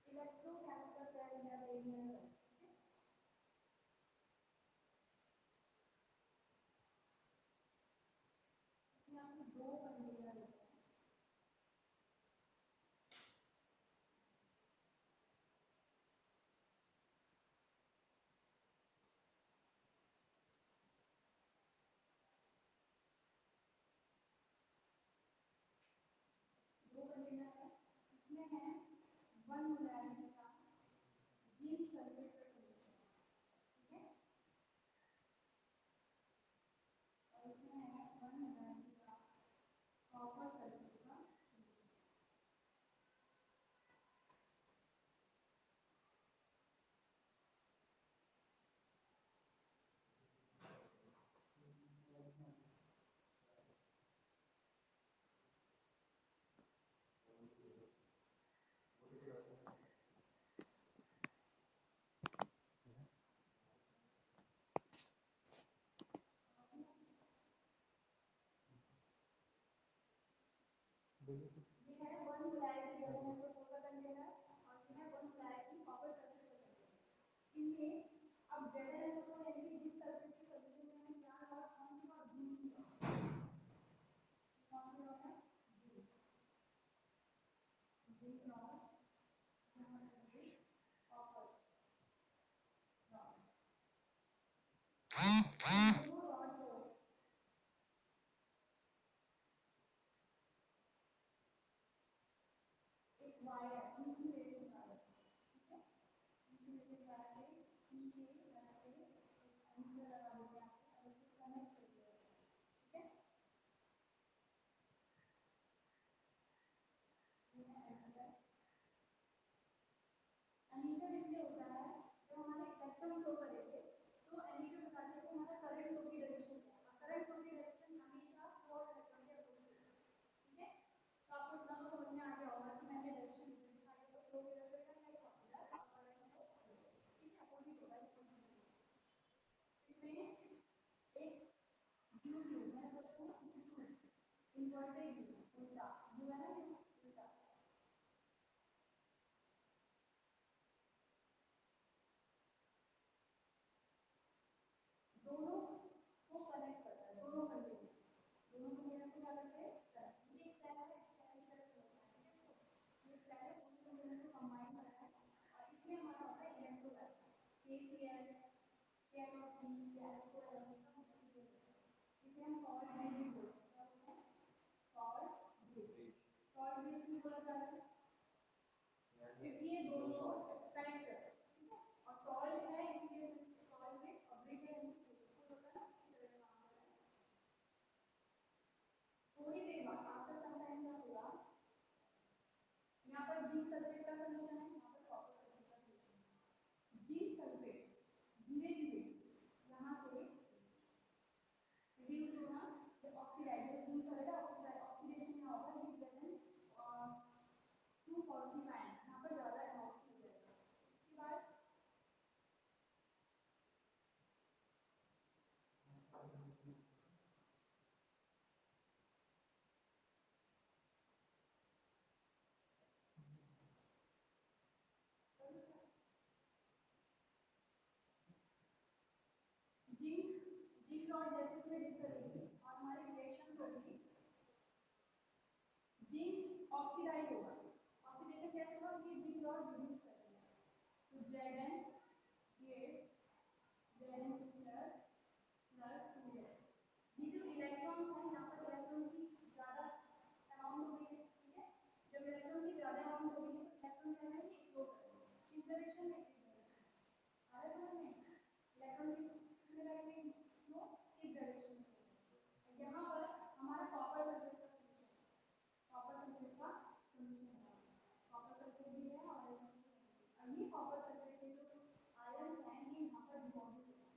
Electrochemical cell या brain में दो कंटेनर होते हैं। दो कंटेनर है, इसमें है 1 मोलैरिटी का जिंक सल्फेट का सॉल्यूशन, ठीक है, और इसमें है 1 मोलैरिटी का कॉपर सल्फेट का सॉल्यूशन। ये है 1 मोलैरिटी आयरन का कंटेनर और ये है 1 मोलैरिटी कॉपर सल्फेट का कंटेनर। इनमें अब ZnSO4 यानी कि जिंक सल्फेट के सॉल्यूशन में हमें क्या लगा, कौन सी और जिंक की कौन सी और है जिंक और यहाँ पर कॉपर दोनों रॉड को एक वायर इंसुलेटेड वायर, ठीक है, इंसुलेटेड वायर से पी के तरह से एक एंकर लगा देते हैं और उसको कनेक्ट कर दिया जाता है, ठीक है, ये है एंकर। एमीटर इसलिए होता है जब हमारे इलेक्ट्रॉन फ्लो करेंगे तो एमीटर बताते हैं कि हमारा करंट फ्लो की डायरेक्शन क्या है, करंट फ्लो की डायरेक्शन हमेशा फ्लो इलेक्ट्रॉन के अपोजिट होती है, ठीक है, तो आपको इतना तो समझ में आ गया होगा कि मैंने डायरेक्शन दिखाई है तो फ्लो की डायरेक्शन क्या है, इधर और करंट फ्लो, ठीक है, अपोजिट होगा इसमें एक ड्यूल है तो इन्वर्टेड उल्टा ड्यू है ना, उल्टा दोनों को कनेक्ट करता है, दोनों कंटेनर को क्या करते हैं, ये एक सेल है, सेल की तरह होता है, ठीक है, तो ये सेल है दोनों कंटेनर को कंबाइन करता है और इसमें हमारा होता है electrolyte KCl KL of D या SO का इसे हम सॉल्ट ब्रिज भी बोलते हैं, क्या बोलते हैं, सॉल्ट ब्रिज। सॉल्ट ब्रिज क्यों बोला जा रहा है, क्योंकि ये दोनों कनेक्ट करते हैं, ठीक है, और सॉल्ट है इसलिए सॉल्ट ब्रिज और ब्रिज है इसको होता है ना, इस तरह काम कर रहा है। थोड़ी देर बाद आफ्टर सम टाइम क्या होगा, यहाँ पर जिंक सल्फेट का सॉल्यूशन है, यहाँ पर कॉपर सल्फेट का सॉल्यूशन है। जिंक सल्फेट धीरे धीरे यहाँ से रिड्यूस होना, जब ऑक्सीडाइज जिंक सल्फेट ऑक्सीडेशन में होगा ये प्रेजेंट 249 यहाँ पर ज़्यादा अमाउंट हो जाएगा, इसके बाद जिंक जिंक रॉड जैसे जैसे डिप करेगी और हमारी रिएक्शन होगी, जिंक ऑक्सीडाइज होगा, ऑक्सीडेशन कैसे होगा, ये जिंक रॉड रिड्यूस कर देगा, तो Zn ये Zn प्लस प्लस ये जो इलेक्ट्रॉन्स हैं यहाँ पर इलेक्ट्रॉन की ज़्यादा अमाउंट हो गई है, ठीक है, जब इलेक्ट्रॉन की ज़्यादा अमाउंट हो गई है तो इलेक्ट्रॉन क्या है, ये फ्लो करेंगे किस डायरेक्शन में, इस डायरेक्शन आ रहा है समझ में, इलेक्ट्रॉन किस में लगेंगे, फ्लो इस डायरेक्शन में। यहाँ पर हमारा कॉपर सल्फेट का सॉल्यूशन है, कॉपर सल्फेट का सॉल्यूशन है, कॉपर सल्फेट भी है और ये कॉपर सल्फेट के जो आयन हैं ये यहाँ पर डिपॉजिट होते हैं,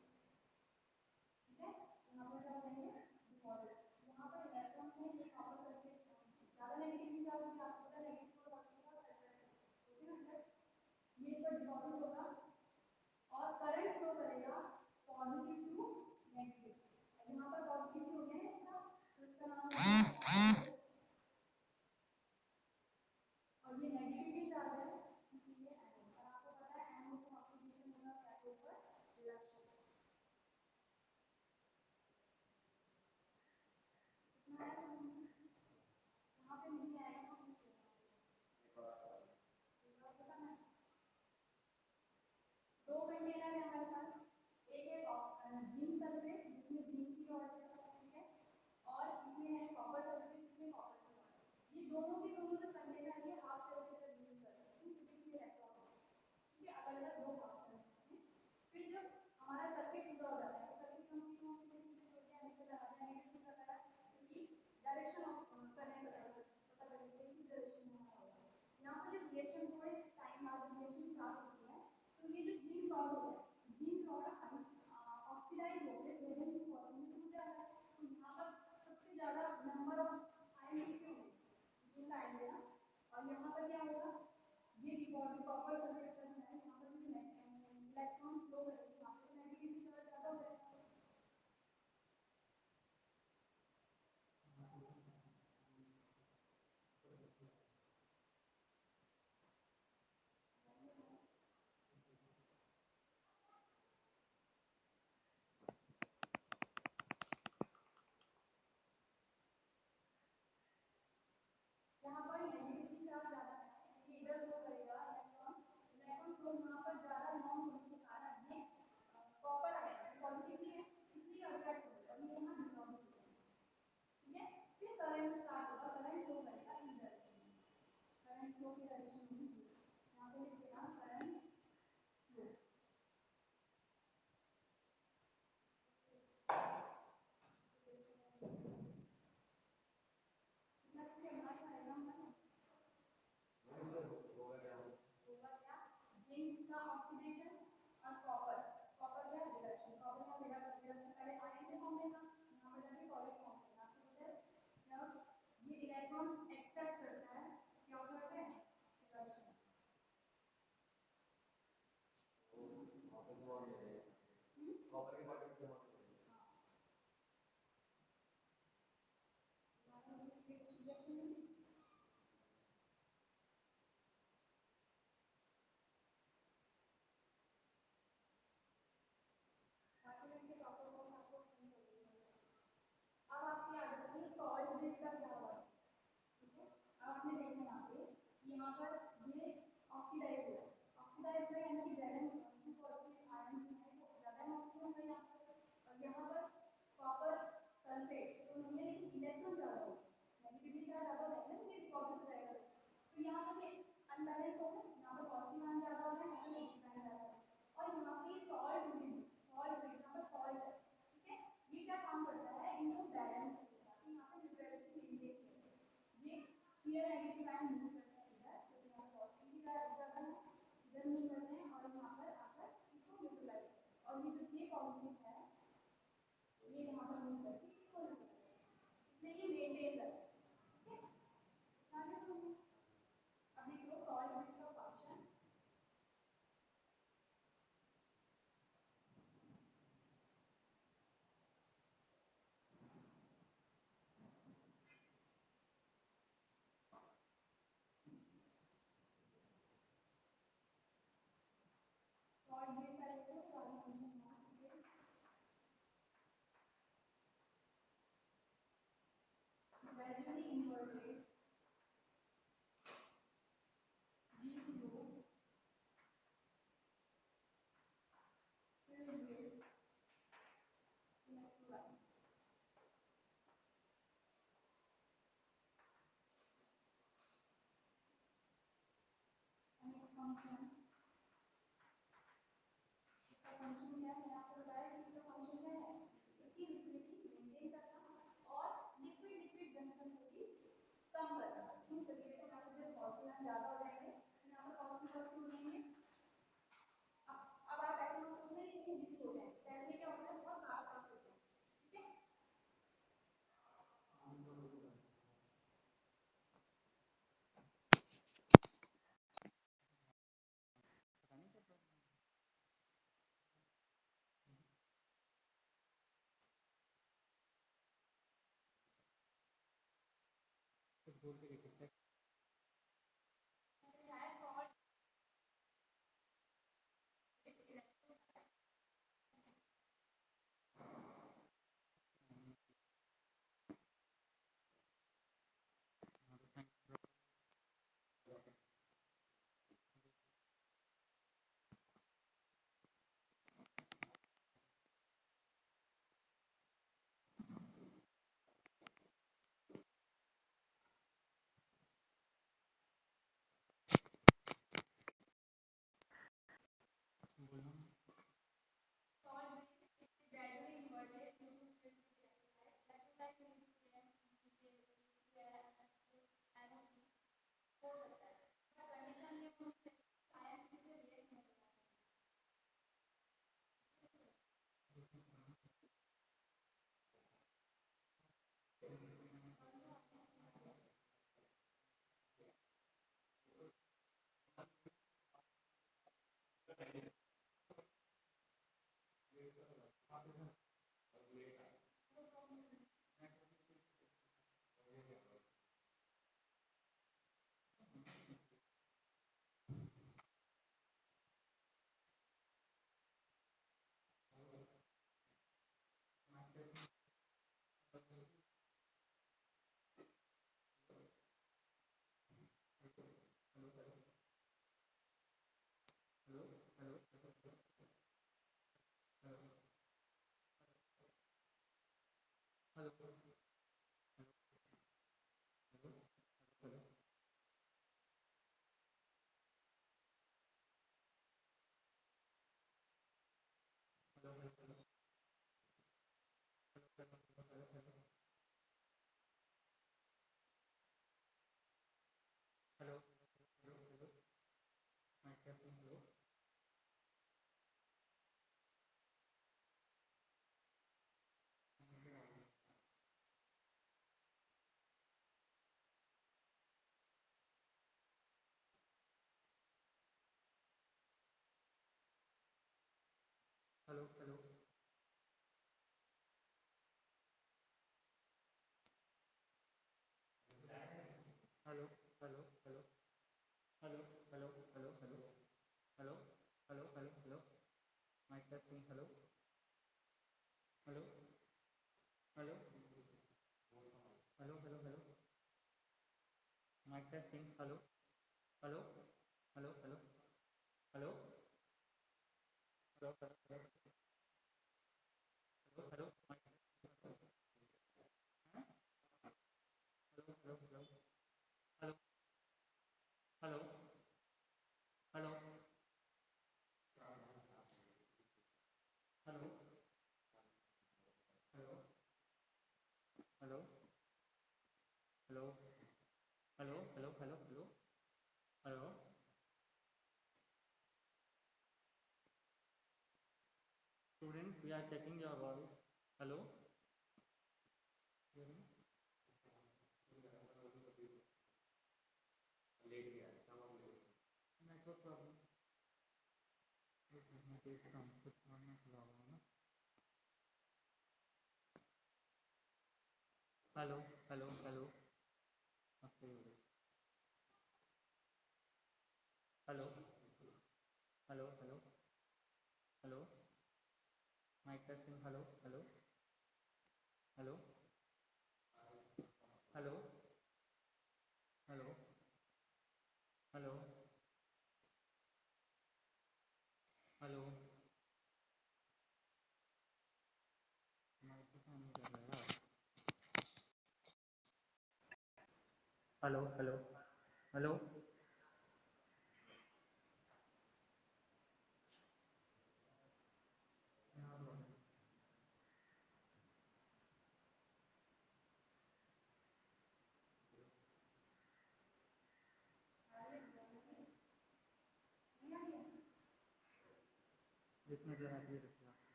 ठीक है, यहाँ पर क्या करेंगे डिपॉजिट, यहाँ पर इलेक्ट्रॉन है ये कॉपर सल्फेट ज़्यादा नेगेटिव चार्ज है, आपको पता है नेगेटिव और पॉजिटिव का सल्फेट, ओके ना, ये इस पर डिपॉजिट होगा और करंट फ्लो करेगा पॉजिटिव टू नेगेटिव, यहाँ पर पॉजिटिव हो गया है इसका, तो इसका नाम दोनों के दोनों जो कंटेनर है हाफ सेल के तरह यूज कर सकते हैं क्योंकि ये इलेक्ट्रॉन है, ठीक है, अलग अलग दो हाफ सेल हैं। फिर जब हमारा सर्किट पूरा हो जाता है तो सर्किट हम तीनों के बीच में जोड़ दिया नेगेटिव लगा दिया, नेगेटिव लगाया क्योंकि डायरेक्शन ऑफ करंट पता लगेगा कि डायरेक्शन में हमारा होगा। यहाँ पर जब रिएक्शन थोड़े टाइम बाद रिएक्शन स्टार्ट होती है तो ये जो जिंक रॉड होता है, जिंक रॉड ऑक्सीडाइज हो गए जेडन की फॉर्म में हो जाता है। तो यहाँ पर सबसे ज्यादा नंबर ऑफ आयन किसके होंगे, जिंक आयन है ना। और यहाँ पर क्या होगा, ये डिपॉजिट कॉपर सर्किट का है, यहाँ पर भी इलेक्ट्रॉन फ्लो करेंगे, यहाँ पर नेगेटिव चार्ज ज्यादा हो जाएगा। यहाँ पर नेगेटिव चार्ज ज्यादा है, ये इधर फ्लो करेगा इलेक्ट्रॉन, इलेक्ट्रॉन फ्लो यहाँ पर ज्यादा नॉन होने के कारण ये कॉपर आएगा पॉजिटिवली है इसलिए अट्रैक्ट होगा और ये यहाँ डिपॉजिट होगा, ठीक है। फिर करंट स्टार्ट होगा, करंट फ्लो करेगा इस डायरेक्शन में, करंट फ्लो की डायरेक्शन में यहाँ पे लिख देना करंट फ्लो। इतना क्लियर हमारा डायग्राम बना होगा क्या, जिंक का ऑक्सीडेशन और कॉपर, कॉपर का रिडक्शन, कॉपर का रिडक्शन पहले आयन के फॉर्म में था, यहाँ पर जाके सॉलिड फॉर्म में था। तो जब ये इलेक्ट्रॉन एक्सेप्ट करता है क्या करते हैं, रिडक्शन। कॉपर के पार्टिकल क्या होते हैं, रिडक्शन पार्टिकल के कॉपर को आपको अब आपकी आ जाती है सॉल्ट ब्रिज का क्या हुआ, ठीक है। अब आपने देखा यहाँ पर ये ऑक्सीडाइज हुआ, ऑक्सीडाइज हुआ यानी कि वैलेंस की पॉजिटिव आयन जो है वो ज्यादा मौजूद होंगे यहाँ पर, और यहाँ पर कॉपर सल्फेट तो नहीं है लेकिन इलेक्ट्रॉन ज्यादा हो, नेगेटिविटी ज्यादा हो जाएगा ना, ये डिपॉजिट हो जाएगा। तो यहाँ पर ये अनबैलेंस हो गया, यहाँ पर पॉजिटिव आयन ज्यादा हो गया, यहाँ पर नेगेटिव आयन ज्यादा हो गया, और यहाँ पे सॉल्ट ब्रिज, सॉल्ट ब्रिज यहाँ पर सॉल्ट है, ठीक है। ये क्या काम करता है, इनको बैलेंस करता है, यहाँ पे न्यूट्रलिटी मेंटेन करता है। ये क्लियर नेगेटिव आयन मूव करते हैं इधर, तो यहाँ पर पॉजिटिव ज्यादा है, इधर मूव करते हैं और यहाँ पर आकर इसको न्यूट्रलाइज, और ये जो ये पॉजिटिव है ये यहाँ पर मूव करके इसको न्यूट्रलाइज, इसलिए ये मेंटेन करता है, ठीक है। आगे तो अब देखो सॉल्ट ब्रिज का फंक्शन, सॉल्ट ब्रिज का देखो सारे function gradually inverted G loop filled with electrolyte, and its function, इसका फंक्शन क्या है, मैंने आपको बताया कि इसका फंक्शन क्या है, इसकी लिक्विडिटी मेंटेन करना और लिक्विड लिक्विड जंक्शन को भी कम करना, क्यों, क्योंकि देखो यहाँ पर जब पॉजिटिव ज्यादा हो जाएंगे तो यहाँ पर पॉजिटिव पॉजिटिव मिलेंगे। अब आप ऐसे मत सोचना कि ये डिफिट हो जाए, पहले क्या होता है बहुत फास्ट फास्ट होते हैं, ठीक है।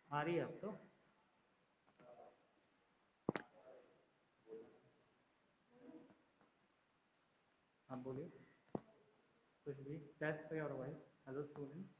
आ रही है अब तो। आप बोलिए कुछ भी। टेस्ट पे और voice. Hello student.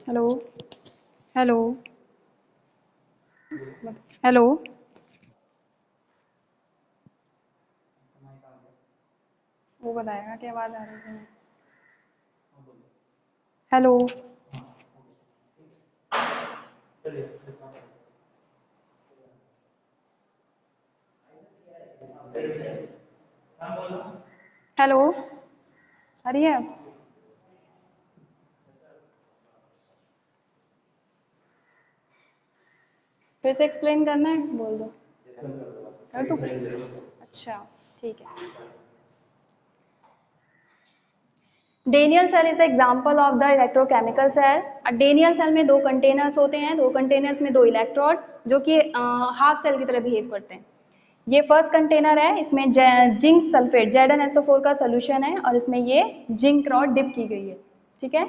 Hello hello hello वो बताएगा कि आवाज़ आ रही है। हेलो हेलो आ रही है? फिर से एक्सप्लेन करना है? बोल दो। कर दूँ? अच्छा ठीक है। Daniell cell is example of the electrochemical cell. Daniell cell में दो कंटेनर्स होते हैं, दो कंटेनर्स में दो इलेक्ट्रोड जो कि हाफ सेल की तरह बिहेव करते हैं। ये फर्स्ट कंटेनर है, इसमें जिंक सल्फेट ZnSO4 का सोल्यूशन है और इसमें ये जिंक रॉड डिप की गई है। ठीक है।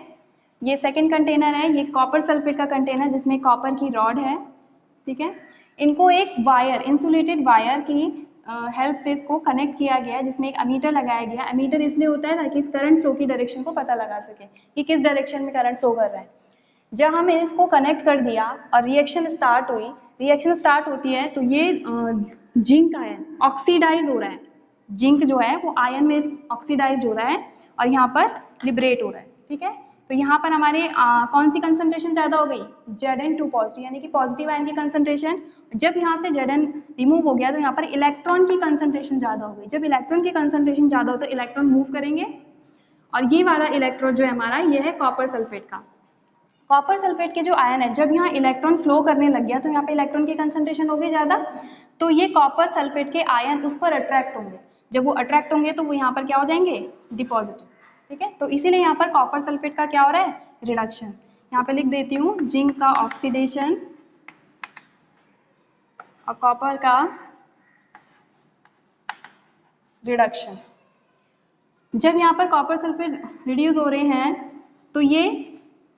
ये सेकंड कंटेनर है, ये कॉपर सल्फेट का कंटेनर जिसमें कॉपर की रॉड है। ठीक है। इनको एक वायर, इंसुलेटेड वायर की हेल्प से इसको कनेक्ट किया गया है, जिसमें एक अमीटर लगाया गया है। अमीटर इसलिए होता है ताकि इस करंट फ्लो की डायरेक्शन को पता लगा सके कि किस डायरेक्शन में करंट फ्लो कर रहा है। जब हमने इसको कनेक्ट कर दिया और रिएक्शन स्टार्ट हुई, रिएक्शन स्टार्ट होती है तो ये जिंक आयन ऑक्सीडाइज हो रहा है। जिंक जो है वो आयन में ऑक्सीडाइज हो रहा है और यहाँ पर लिबरेट हो रहा है। ठीक है, तो यहाँ पर हमारे कौन सी कंसंट्रेशन ज़्यादा हो गई? Zn2 पॉजिटिव, यानी कि पॉजिटिव आयन की कंसंट्रेशन। जब यहाँ से Zn रिमूव हो गया तो यहाँ पर इलेक्ट्रॉन की कंसंट्रेशन ज़्यादा हो गई। जब इलेक्ट्रॉन की कंसंट्रेशन ज़्यादा हो तो इलेक्ट्रॉन मूव करेंगे, और ये वाला इलेक्ट्रोड जो है हमारा, ये है कॉपर सल्फेट का। कॉपर सल्फेट के जो आयन है, जब यहाँ इलेक्ट्रॉन फ्लो करने लग गया तो यहाँ पे इलेक्ट्रॉन की कंसंट्रेशन हो गई ज़्यादा, तो ये कॉपर सल्फेट के आयन उस पर अट्रैक्ट होंगे। जब वो अट्रैक्ट होंगे तो वो यहाँ पर क्या हो जाएंगे? डिपॉजिटिव। ठीक है, तो इसीलिए यहाँ पर कॉपर सल्फेट का क्या हो रहा है? रिडक्शन। यहाँ पे लिख देती हूँ, जिंक का ऑक्सीडेशन और कॉपर का रिडक्शन। जब यहाँ पर कॉपर सल्फेट रिड्यूस हो रहे हैं तो ये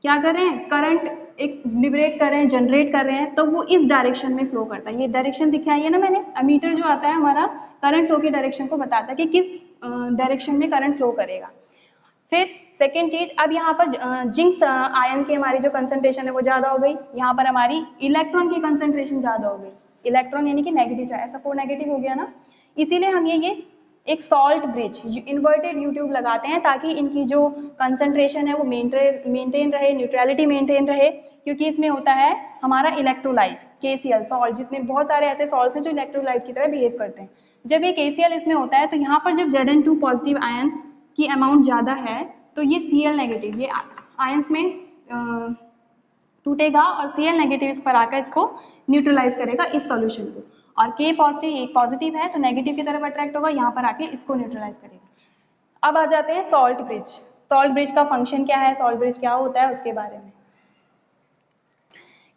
क्या कर रहे हैं? करंट एक लिबरेट कर रहे हैं, जनरेट कर रहे हैं, तो वो इस डायरेक्शन में फ्लो करता है। ये डायरेक्शन दिखाई है ना मैंने, अमीटर जो आता है हमारा करंट फ्लो की डायरेक्शन को बताता है कि किस डायरेक्शन में करंट फ्लो करेगा। फिर सेकेंड चीज, अब यहाँ पर जिंक आयन की हमारी जो कंसंट्रेशन है वो ज़्यादा हो गई, यहाँ पर हमारी इलेक्ट्रॉन की कंसंट्रेशन ज़्यादा हो गई। इलेक्ट्रॉन यानी कि नेगेटिव, ऐसा फोर नेगेटिव हो गया ना, इसीलिए हम ये एक salt bridge, inverted you tube लगाते हैं ताकि इनकी जो कंसंट्रेशन है वो मेंटेन रहे, न्यूट्रलिटी मेंटेन रहे, क्योंकि इसमें होता है हमारा इलेक्ट्रोलाइट KCl सॉल्ट। जितने बहुत सारे ऐसे सॉल्ट्स हैं जो इलेक्ट्रोलाइट की तरह बिहेव करते हैं। जब ये KCl इसमें होता है तो यहाँ पर जब Zn2 पॉजिटिव आयन की अमाउंट ज़्यादा है तो ये Cl नेगेटिव, ये आयंस में टूटेगा और Cl नेगेटिव इस पर आकर इसको न्यूट्रलाइज करेगा इस सॉल्यूशन को, और K पॉजिटिव, एक पॉजिटिव है तो नेगेटिव की तरफ अट्रैक्ट होगा, यहाँ पर आके इसको न्यूट्रलाइज करेगा। अब आ जाते हैं सॉल्ट ब्रिज। सॉल्ट ब्रिज का फंक्शन क्या है, सॉल्ट ब्रिज क्या होता है उसके बारे में।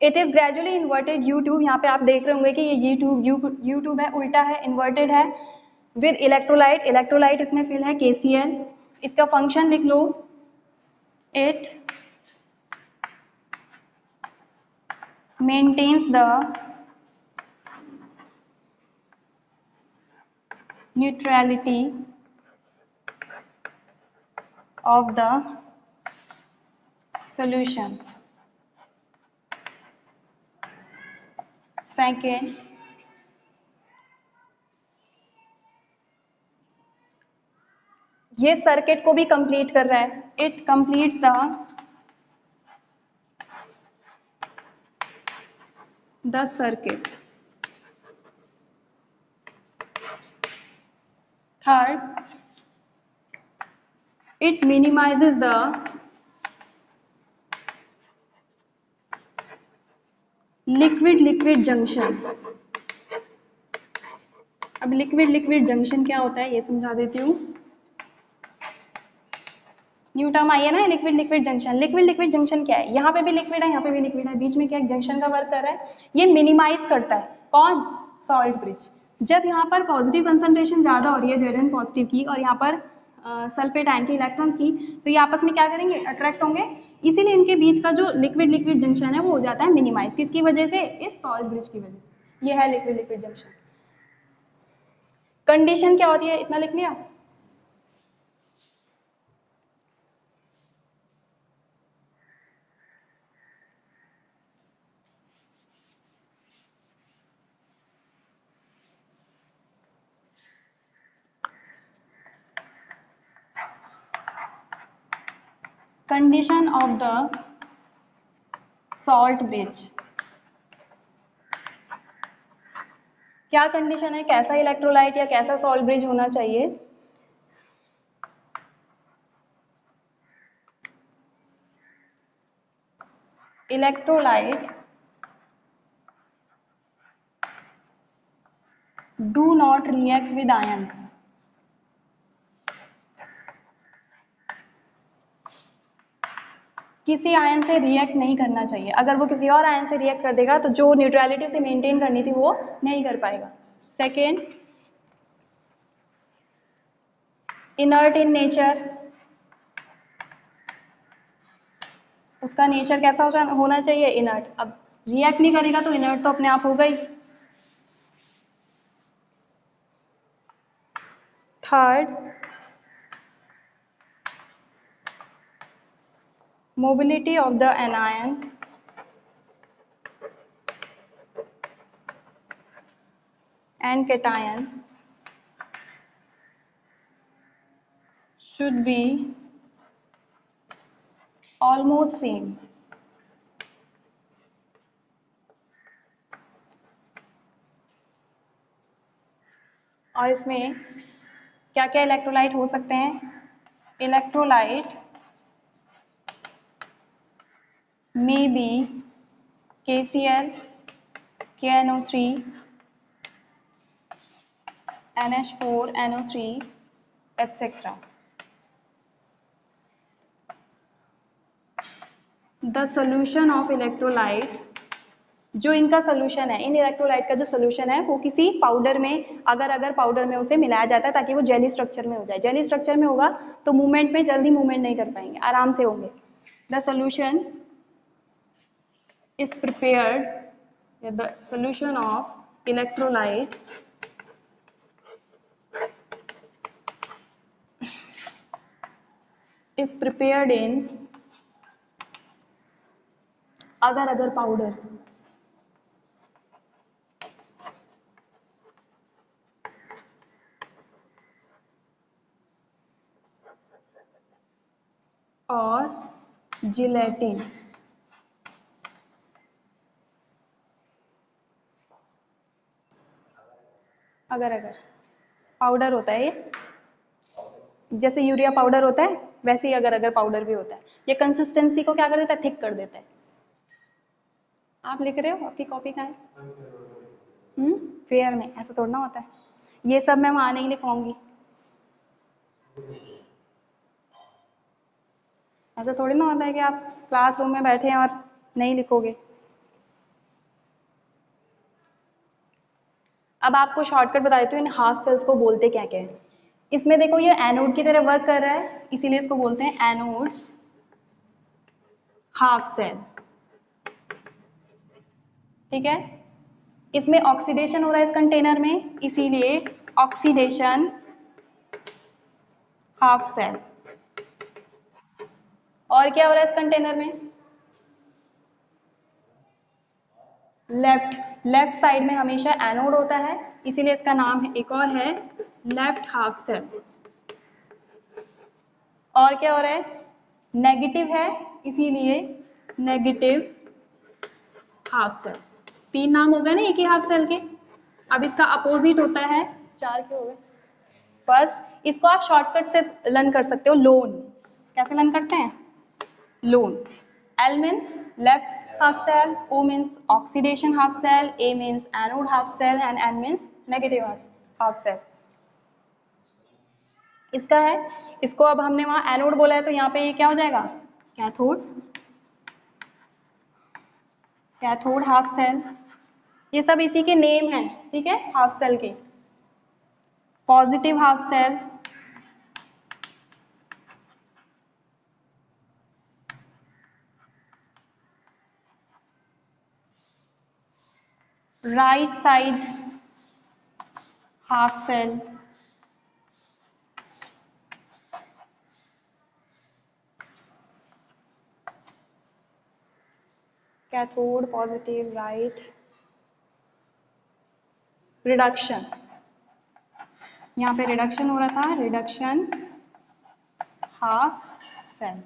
It is gradually inverted you tube, यहाँ पे आप देख रहे होंगे कि ये यू ट्यूब है, उल्टा है, इन्वर्टेड है, विद इलेक्ट्रोलाइट। इलेक्ट्रोलाइट इसमें फिल है KCl। इसका फंक्शन लिख लो, it maintains the neutrality of the solution. Second, ये सर्किट को भी कंप्लीट कर रहा है, it completes the circuit. Third, it minimizes the liquid-liquid junction। अब लिक्विड-लिक्विड जंक्शन क्या होता है ये समझा देती हूँ। न्यू टर्म आई है ना, लिक्विड-लिक्विड जंक्शन। लिक्विड-लिक्विड जंक्शन क्या है? यहाँ पे भी लिक्विड है, यहाँ पे भी लिक्विड है, बीच में क्या एक जंक्शन का वर्क कर रहा है, ये मिनिमाइज करता है। कौन? Salt bridge. जब यहाँ पर पॉजिटिव कंसंट्रेशन ज़्यादा हो रही है Zn पॉजिटिव की और यहाँ पर सल्फेट आयन के इलेक्ट्रॉन्स की, तो ये आपस में क्या करेंगे? अट्रैक्ट होंगे, इसीलिए इनके बीच का जो लिक्विड लिक्विड जंक्शन है वो हो जाता है मिनिमाइज। किसकी वजह से? इस सॉल्ट ब्रिज की वजह से। ये है लिक्विड लिक्विड जंक्शन। कंडीशन क्या होती है, इतना लिख लिया? Condition of the salt bridge. क्या कंडीशन है, कैसा इलेक्ट्रोलाइट या कैसा सॉल्ट ब्रिज होना चाहिए? Electrolyte do not react with ions. किसी आयन से रिएक्ट नहीं करना चाहिए। अगर वो किसी और आयन से रिएक्ट कर देगा तो जो न्यूट्रलिटी उसे मेंटेन करनी थी वो नहीं कर पाएगा। Second, inert in nature. उसका नेचर कैसा होना चाहिए? इनर्ट। अब रिएक्ट नहीं करेगा तो इनर्ट तो अपने आप होगा ही। Third, mobility of the anion and cation should be almost same. और इसमें क्या क्या इलेक्ट्रोलाइट हो सकते हैं? Electrolyte may be KCl, KNO3, NH4, NO3, etc. The solution of electrolyte, जो इनका सोल्यूशन है, इन इलेक्ट्रोलाइट का जो सोल्यूशन है वो किसी पाउडर में, अगर पाउडर में उसे मिलाया जाता है ताकि वो जेली स्ट्रक्चर में हो जाए। जेली स्ट्रक्चर में होगा तो मूवमेंट में जल्दी मूवमेंट नहीं कर पाएंगे, आराम से होंगे। The solution is prepared, the solution of electrolyte is prepared in अगर पाउडर। और जिलेटिन। अगर पाउडर होता है ये, जैसे यूरिया पाउडर होता है वैसे ही अगर पाउडर भी होता है। ये कंसिस्टेंसी को क्या कर देता है? थिक कर देता है। आप लिख रहे हो, आपकी कॉपी कहाँ है? फेयर में ऐसा थोड़ा ना होता है। ये सब मैं वहां नहीं लिखवाऊंगी, ऐसा थोड़ी ना होता है कि आप क्लासरूम में बैठे हैं और नहीं लिखोगे। अब आपको शॉर्टकट बता देती हूँ इन हाफ सेल्स को बोलते क्या क्या है। इसमें देखो ये एनोड की तरह वर्क कर रहा है, इसीलिए इसको बोलते हैं एनोड हाफ सेल। ठीक है, इसमें ऑक्सीडेशन हो रहा है इस कंटेनर में, इसीलिए ऑक्सीडेशन हाफ सेल। और क्या हो रहा है इस कंटेनर में? लेफ्ट साइड में हमेशा एनोड होता है, इसीलिए इसका नाम है, एक और है लेफ्ट हाफ सेल। और क्या हो रहा है? नेगेटिव है, इसीलिए नेगेटिव हाफ सेल। 3 नाम हो गए ना एक ही हाफ सेल के। अब इसका अपोजिट होता है, 4 के हो गए। फर्स्ट, इसको आप शॉर्टकट से लर्न कर सकते हो, लोन। कैसे लर्न करते हैं? Loan. L means left half cell, O means oxidation half cell, A means anode half cell and N means negative half cell. इसका है, इसको अब हमने वहां एनोड बोला है तो यहाँ पे ये क्या हो जाएगा? कैथोड। कैथोड हाफ सेल, ये सब इसी के नेम हैं, ठीक है, हाफ सेल के। Positive half cell, right side half cell, cathode positive right. Reduction, यहाँ पे रिडक्शन हो रहा था, reduction half cell.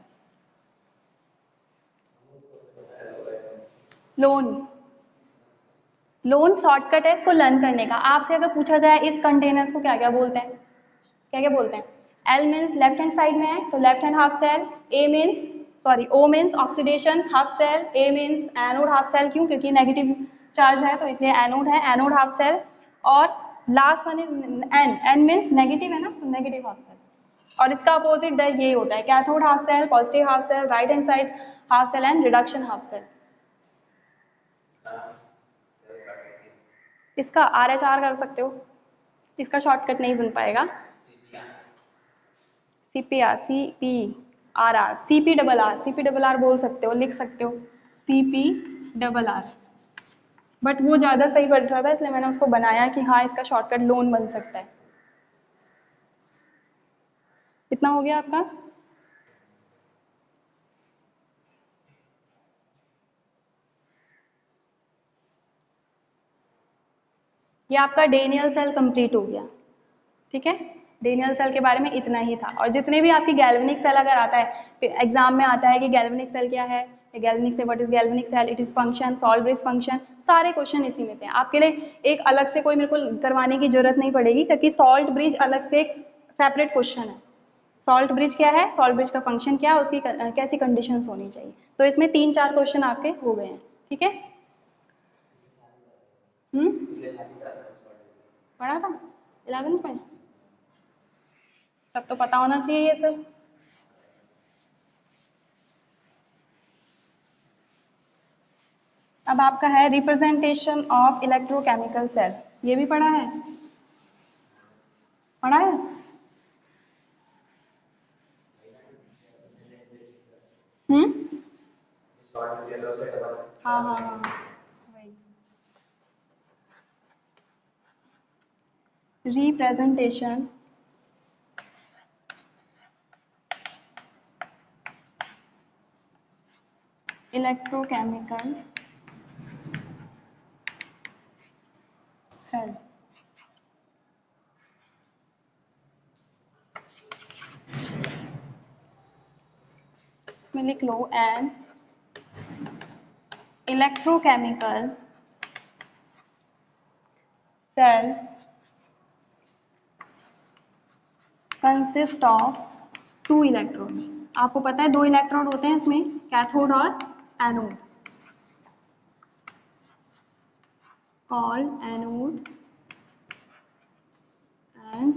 LOAN shortcut है इसको लर्न करने का। आपसे अगर पूछा जाए इस कंटेनर्स को क्या क्या बोलते हैं, क्या क्या बोलते हैं? L means left hand side में है तो left hand half cell, O means oxidation half cell, A means anode half cell. क्यों? क्योंकि नेगेटिव चार्ज है तो इसलिए एनोड है, एनोड हाफ सेल। और last one is N means negative है ना, तो नेगेटिव हाफ सेल। और इसका अपोजिट ये होता है cathode half cell, positive half cell, right hand side half cell and reduction half cell. इसका RHR कर सकते हो, इसका शॉर्टकट नहीं बन पाएगा। CPR, CPRR, CPRR बोल सकते हो, लिख सकते हो CPRR। बट वो ज़्यादा सही पड़ रहा था इसलिए मैंने उसको बनाया कि हाँ इसका शॉर्टकट लोन बन सकता है। कितना हो गया आपका? ये आपका डेनियल सेल कंप्लीट हो गया, ठीक है। डेनियल सेल के बारे में इतना ही था। और जितने भी आपकी गैल्वेनिक सेल अगर आता है एग्जाम में आता है कि गैल्वेनिक सेल क्या है, galvanic cell, what is galvanic cell, it is function, salt bridge function, सारे क्वेश्चन इसी में से हैं। आपके लिए एक अलग से कोई मेरे को करवाने की जरूरत नहीं पड़ेगी, क्योंकि सॉल्ट ब्रिज अलग से एक सेपरेट क्वेश्चन है। सॉल्ट ब्रिज क्या है, सॉल्ट ब्रिज का फंक्शन क्या है, उसकी कैसी कंडीशंस होनी चाहिए। तो इसमें 3-4 क्वेश्चन आपके हो गए हैं, ठीक है। पढ़ा था 11th में, तब तो पता होना चाहिए ये सब। अब आपका है रिप्रेजेंटेशन ऑफ इलेक्ट्रोकेमिकल सेल, ये भी पढ़ा है, पढ़ा है। हाँ हाँ हाँ हाँ, वही रिप्रेजेंटेशन इलेक्ट्रोकेमिकल सेल। इसमें लिख लो an electrochemical cell consist of 2 electrode. आपको पता है 2 इलेक्ट्रोड होते हैं इसमें, कैथोड और anode, called anode and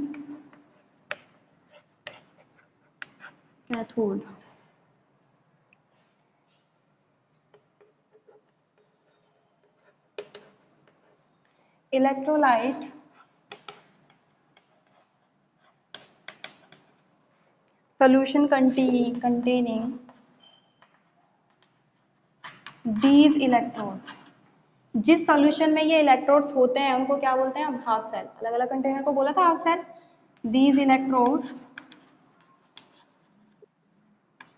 cathode. Electrolyte solution containing these electrodes। जिस सॉल्यूशन में ये इलेक्ट्रोड्स होते हैं उनको क्या बोलते हैं हम, हाफ सेल। अलग अलग कंटेनर को बोला था half cell. these electrodes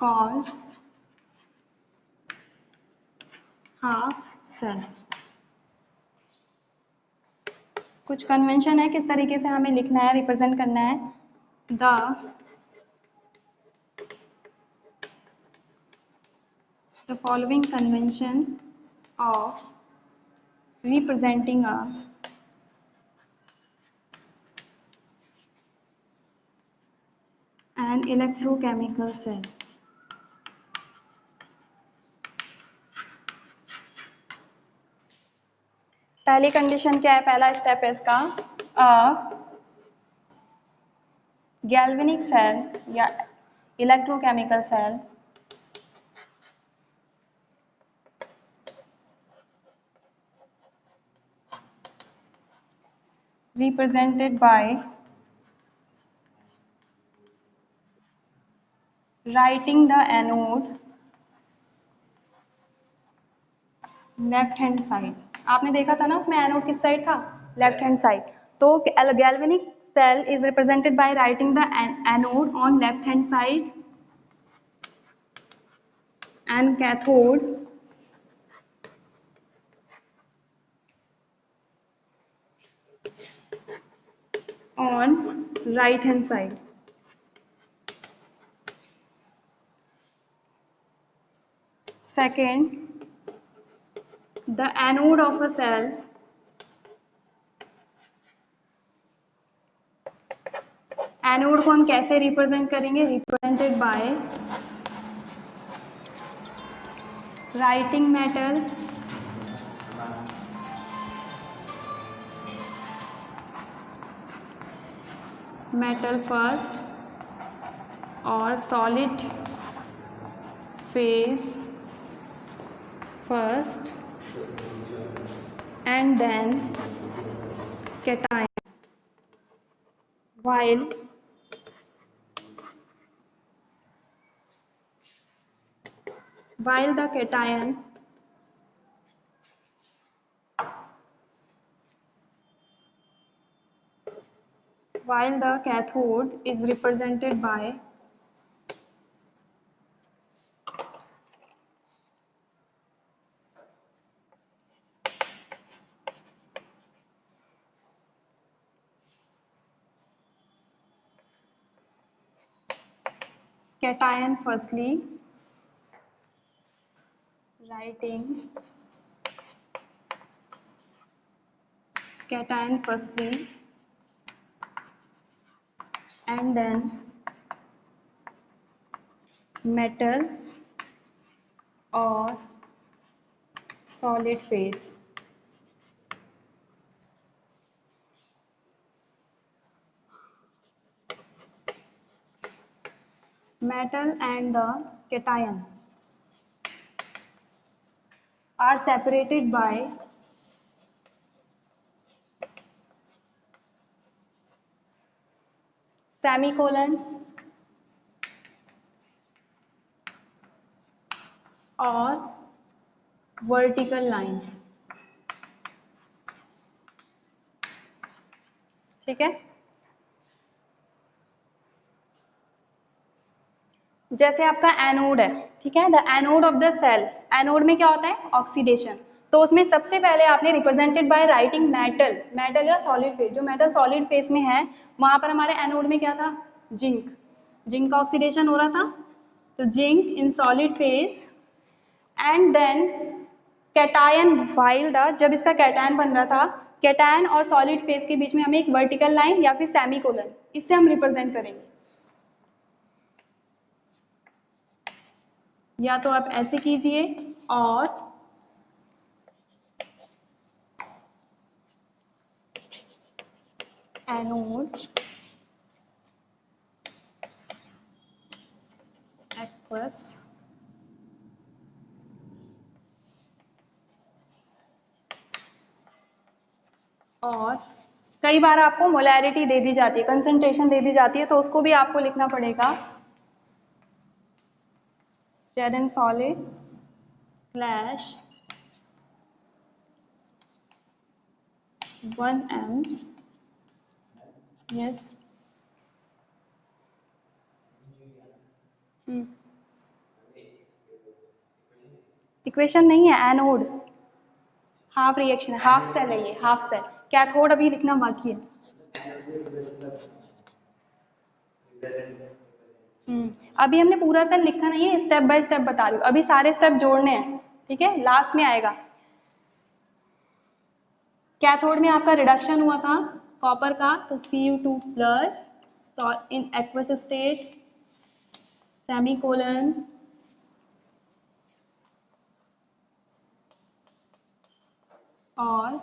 called half cell। कुछ कन्वेंशन है किस तरीके से हमें लिखना है, रिप्रेजेंट करना है। The following convention of representing an electrochemical cell। पहली कंडीशन क्या है, पहला स्टेप है इसका, गैल्वेनिक सेल या electrochemical cell represented by writing the anode left hand side. आपने देखा था ना उसमें एनोड किस साइड था, लेफ्ट हैंड साइड। तो galvanic cell is represented by writing the anode on left hand side and cathode on right hand side. Second, the anode of a cell anode को हम कैसे रिप्रेजेंट करेंगे, represented by writing metal first और solid phase first and then cation while the cation cathode is represented by cation firstly, writing cation firstly and then metal or solid phase. Metal and the cation are separated by semicolon और vertical line. ठीक है, जैसे आपका anode है, ठीक है, the anode of the cell, anode में क्या होता है ऑक्सीडेशन, तो उसमें सबसे पहले आपने represented by writing metal, metal या सॉलिड फेस, जो मेटल सॉलिड फेस में है वहां पर हमारे एनोड में क्या था जिंक, जिंक का ऑक्सीडेशन हो रहा था, तो zinc in solid phase and then cation while the, जब इसका कैटायन बन रहा था, कैटायन और सॉलिड फेस के बीच में हमें एक वर्टिकल लाइन या फिर सेमीकोलन, इससे हम रिप्रेजेंट करेंगे, या तो आप ऐसे कीजिए और एनोड एक्वस और कई बार आपको मोलैरिटी दे दी जाती है, कंसंट्रेशन दे दी जाती है, तो उसको भी आपको लिखना पड़ेगा Zn solid slash 1m, yes, equation नहीं है, एनोड हाफ रिएक्शन है, हाफ सेल है ये, हाफ सेल, कैथोड अभी लिखना बाकी है। अभी हमने पूरा सेल लिखा नहीं है, स्टेप बाय स्टेप बता रही हूँ, अभी सारे स्टेप जोड़ने हैं, ठीक है, लास्ट में आएगा। कैथोड में आपका रिडक्शन हुआ था कॉपर का, तो Cu2 plus in aqueous state semicolon और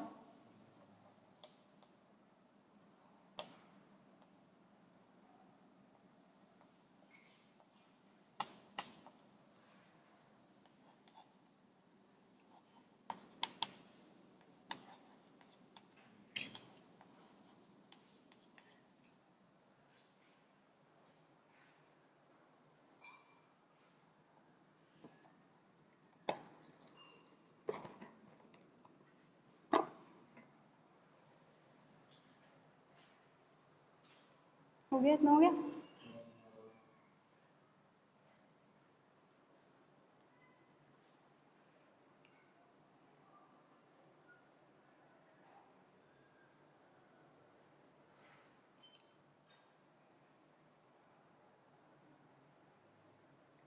हो गया, इतना हो गया।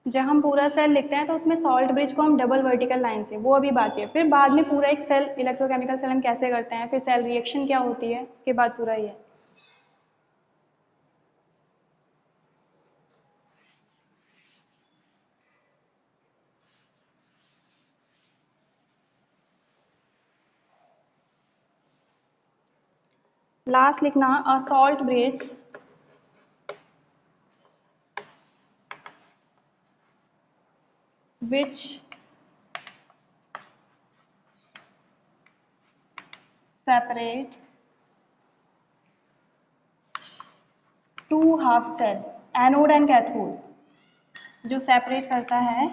जब हम पूरा सेल लिखते हैं तो उसमें सॉल्ट ब्रिज को हम डबल वर्टिकल लाइन से, वो अभी बाकी है, फिर बाद में पूरा एक सेल इलेक्ट्रोकेमिकल सेल हम कैसे करते हैं, फिर सेल रिएक्शन क्या होती है, उसके बाद पूरा ही है। लास्ट लिखना a salt bridge which separate two half cell, anode and cathode, जो सेपरेट करता है,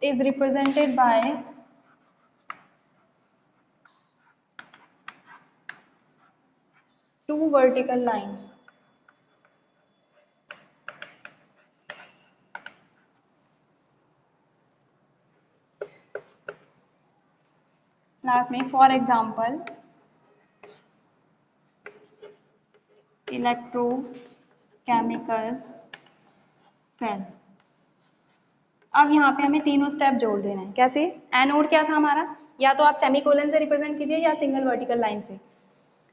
is represented by two vertical line. Last में फॉर एग्जाम्पल इलेक्ट्रोकेमिकल सेल। अब यहाँ पे हमें तीनों स्टेप जोड़ देना है। कैसे? एनोड क्या था हमारा, या तो आप सेमीकोलन से रिप्रेजेंट कीजिए या सिंगल वर्टिकल लाइन से।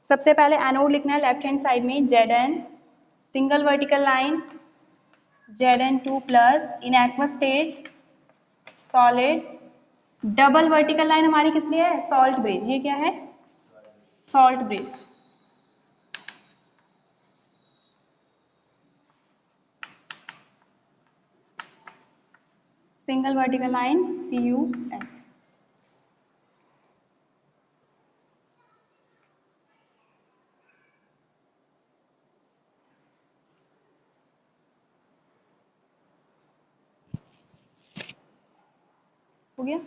सबसे पहले एनोड लिखना है लेफ्ट हैंड साइड में Zn, single vertical line Zn2 plus, in aqueous state solid. Double vertical line हमारी किस लिए है? Salt bridge. ये क्या है? Salt bridge. Single vertical line CuS। हो गया?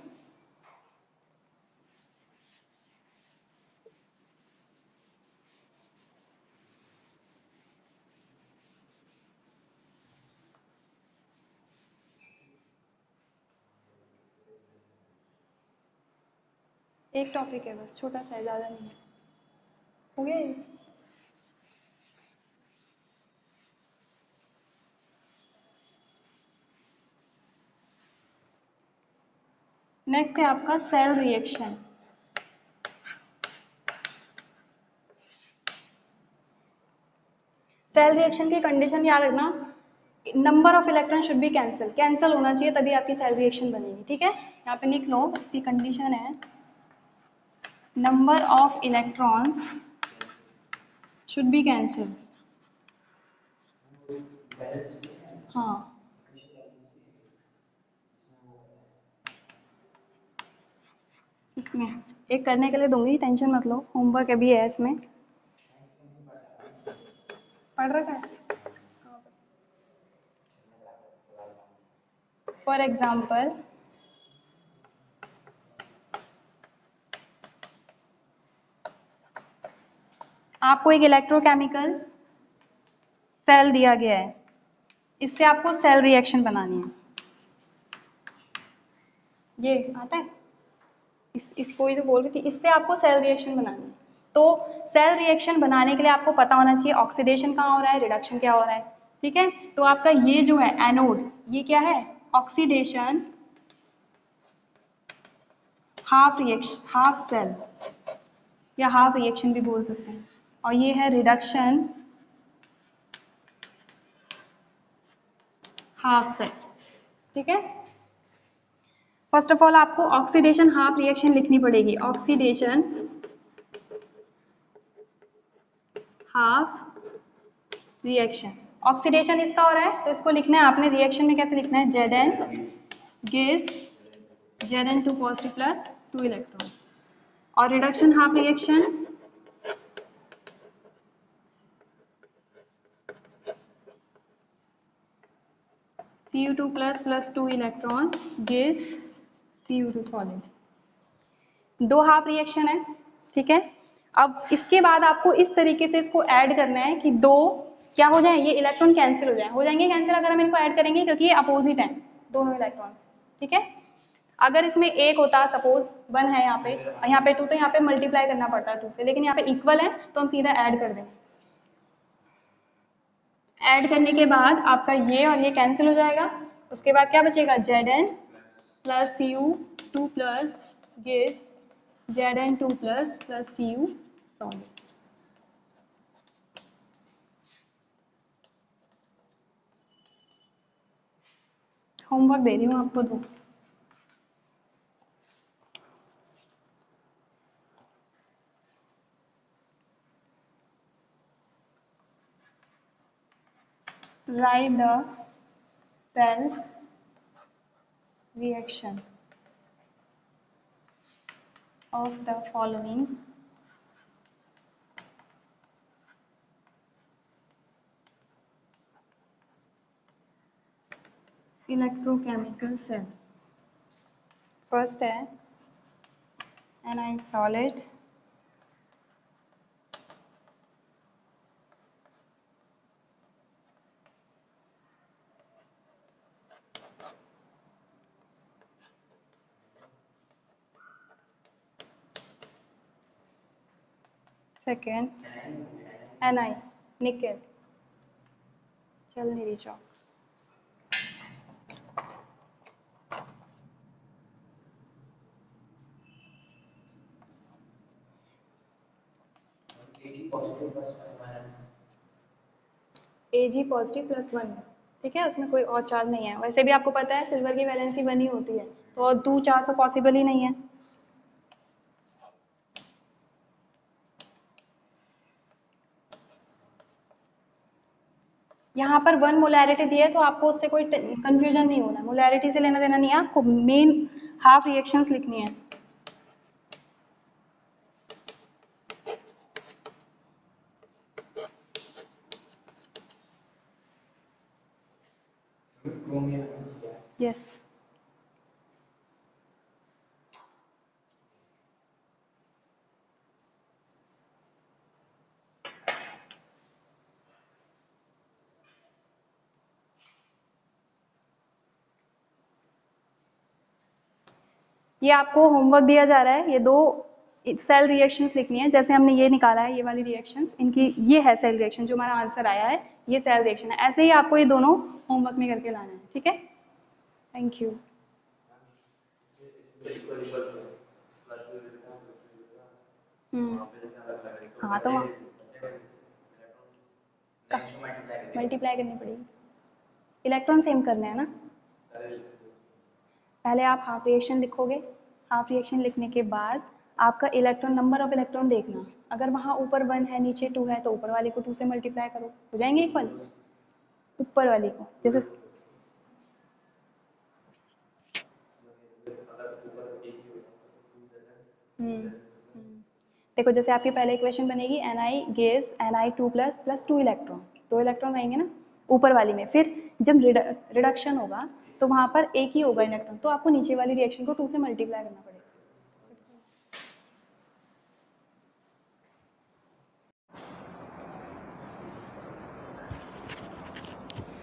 एक टॉपिक है बस, छोटा सा है, ज़्यादा नहीं है। हो गया ये? नेक्स्ट है आपका सेल रिएक्शन। सेल रिएक्शन की कंडीशन याद रखना, number of electron should be cancel होना चाहिए, तभी आपकी सेल रिएक्शन बनेगी। ठीक है, यहाँ पे लिख लो, इसकी कंडीशन है number of electrons should be cancel. हाँ, इसमें एक करने के लिए दूंगी, टेंशन मत लो, होमवर्क अभी है इसमें। पढ़ रखा है? फॉर एग्जाम्पल, आपको एक इलेक्ट्रोकेमिकल सेल दिया गया है, इससे आपको सेल रिएक्शन बनानी है। ये आता है, इसको ही तो बोल रही थी, इससे आपको सेल रिएक्शन बनानी है। तो सेल रिएक्शन बनाने के लिए आपको पता होना चाहिए ऑक्सीडेशन कहाँ हो रहा है, रिडक्शन क्या हो रहा है। ठीक है, तो आपका ये जो है एनोड, ये क्या है? Oxidation half reaction, half cell या हाफ रिएक्शन भी बोल सकते हैं, और ये है रिडक्शन हाफ सेल। ठीक है, फर्स्ट ऑफ ऑल आपको ऑक्सीडेशन हाफ रिएक्शन लिखनी पड़ेगी। ऑक्सीडेशन हाफ रिएक्शन, ऑक्सीडेशन इसका हो रहा है तो इसको लिखना है आपने, रिएक्शन में कैसे लिखना है? Zn gives Zn2 positive plus 2 electron, और reduction half reaction Cu2 plus 2 electron gives Cu2 solid. दो हाफ रिएक्शन है। ठीक है, अब इसके बाद आपको इस तरीके से इसको ऐड करना है कि दो क्या हो जाए, ये इलेक्ट्रॉन कैंसिल हो जाएंगे कैंसिल अगर हम इनको ऐड करेंगे, क्योंकि ये अपोजिट हैं दोनों इलेक्ट्रॉन्स। ठीक है, अगर इसमें एक होता, सपोज 1 है यहाँ पे और यहाँ पे 2, तो यहाँ पे मल्टीप्लाई करना पड़ता है 2 से, लेकिन यहाँ पे इक्वल है तो हम सीधा ऐड कर देंगे। ऐड करने के बाद आपका ये और ये कैंसिल हो जाएगा, उसके बाद क्या बचेगा? Zn plus Cu2 plus gives Zn2 plus Cu solid. Homework दे रही हूँ आपको दो। Write the cell reaction of the following electrochemical cell। First है Ni solid, second Ni nickel, चल नहीं रही चौक, Ag पॉजिटिव प्लस 1, ठीक है, उसमें कोई और चार्ज नहीं है। वैसे भी आपको पता है सिल्वर की वैलेंसी 1 ही होती है, तो और 2 चार्ज तो पॉसिबल ही नहीं है। यहाँ पर 1 मोलैरिटी दी है तो आपको उससे कोई कंफ्यूजन नहीं होना, मोलैरिटी से लेना देना नहीं है, आपको मेन हाफ रिएक्शंस लिखनी है। यस, ये आपको होमवर्क दिया जा रहा है, ये 2 सेल रिएक्शंस लिखनी है। जैसे हमने ये निकाला है, ये वाली रिएक्शंस, इनकी ये है सेल रिएक्शन, जो हमारा आंसर आया है ये सेल रिएक्शन है। ऐसे ही आपको ये दोनों होमवर्क में करके लाना है, ठीक है। Thank you. हाँ तो मल्टीप्लाई करनी पड़ेगी, इलेक्ट्रॉन सेम करने हैं ना। पहले आप हाफ रिएक्शन लिखोगे, हाफ रिएक्शन लिखने के बाद आपका इलेक्ट्रॉन, नंबर ऑफ इलेक्ट्रॉन देखना, अगर वहाँ ऊपर 1 है नीचे 2 है तो ऊपर वाले को 2 से मल्टीप्लाई करो, हो जाएंगे इक्वल। ऊपर वाली को जैसे देखो, जैसे आपकी पहले इक्वेशन बनेगी Ni gives Ni2 plus 2 electron, 2 electron आएंगे ना ऊपर वाली में। फिर जब रिडक्शन होगा तो वहाँ पर एक ही होगा इलेक्ट्रॉन, तो आपको नीचे वाली रिएक्शन को 2 से मल्टीप्लाई करना पड़ेगा।